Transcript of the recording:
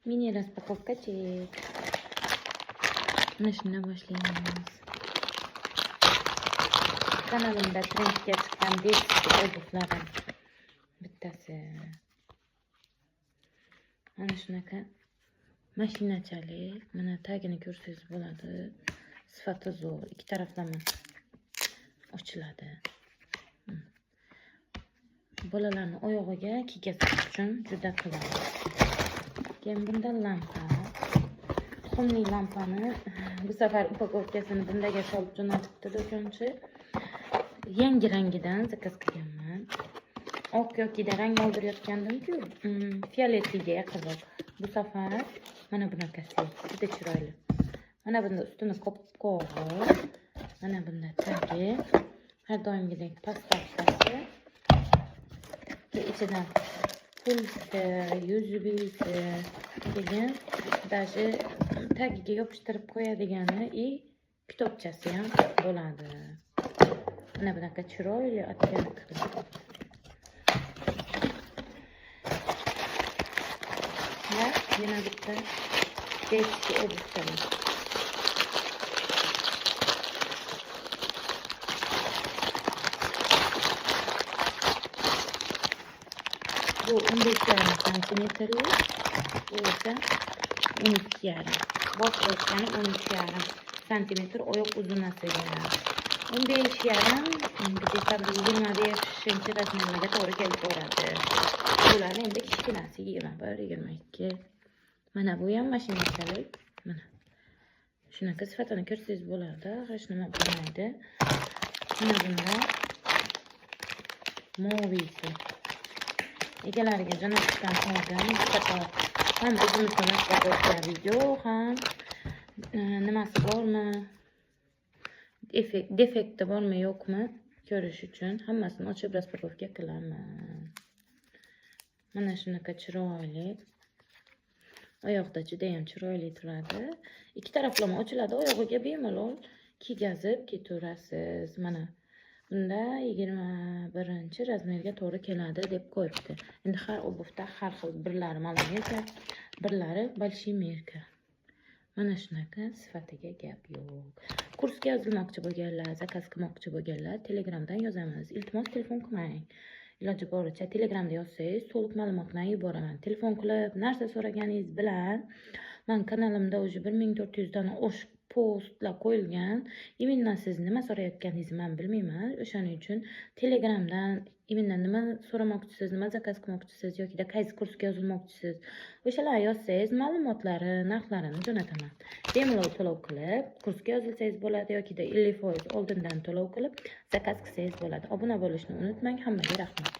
Mini распаковкачек. Mana shundan boshlaymiz. Kanalimda trendga chiqqan deski obuqlardan bittasi. Mana shunaqa mashinachalik. Mana tagini ko'rsangiz bo'ladi. Sifati zo'r, ikki taraflama ochiladi. Bolalarning oyog'iga kiygazish uchun juda qulay. Keyin bunda lampa. Tuxumli lampani bu safar upakovkasini bundaga solib jo'natibdi do'konchi. Yangi rangidan zakaz qilganman. Oq yokida rang oldirayotgandim-ku, fioletliga yaqinroq. Bu safar mana bunaqasi, juda chiroyli. Mana bunda ustini qop-qora. Mana bunda tagi, har doimgidek pastavkasi. İçinden pulsi, yuzi buyusi degan, даже tagiga yopishtirib qo'yadigani kitobchasi ham bo'ladi. Mana bunaqa chiroyli atgan qilib. Va yana bitta eski obuqlar. Bu 15,5 santimetrlik, bu esa 12,5. Bosh o'lchami 12,5 santimetr oyoq uzunasiga. 15,5 desa 25 razmerlarga to'g'ri keladi. Bular endi kichkinasi 21-22. Mana bu ham mashinachalik. Mana shunaqa sifatini ko'rsangiz bo'ladi, hech nima bo'lmaydi. Mana bunda movisi. Egalariga jo'natishdan oldin ham o'zimizga mas'uliyatli video ham nimasi bormi, defekti bormi yo'qmi ko'rish uchun hammasini ochib raspakovka qilaman. Mana shunaqa chiroyli. Oyoqda juda ham chiroyli turadi. Ikki taraflama ochiladi, oyog'iga bemalol kiygazib ketaverasiz. Mana bunda 21 razmerga to'g'ri keladi deb qo'yibdi. Endi har obuvda har xil, birlari malametra, birlari большой merka. Mana shunaqa sifatiga gap yo'q. Kursga yozilmoqchi bo'lganlar, zakaz qilmoqchi bo'lganlar Telegramdan yozamiz. Iltimos telefon qilmang. Iloji boricha Telegramda yozsangiz to'liq ma'lumotlarni yuboraman. Telefon qilib narsa so'raganingiz bilan men kanalimda уже 1400 dan oshiq postlar qo'yilgan. Imенно siz nima so'rayotganingizni men bilmayman. O'shaning uchun Telegramdan imенно nima so'ramoqchisiz, nima zakaz qilmoqchisiz yoki qaysi kursga yozilmoqchisiz, o'shalarni yozsangiz ma'lumotlari, narxlarini jo'nataman. Bemalol to'lov qilib kursga yozilsangiz bo'ladi yoki 50% oldindan to'lov qilib zakaz qilsangiz bo'ladi. Obuna bo'lishni unutmang. Hammaga rahmat.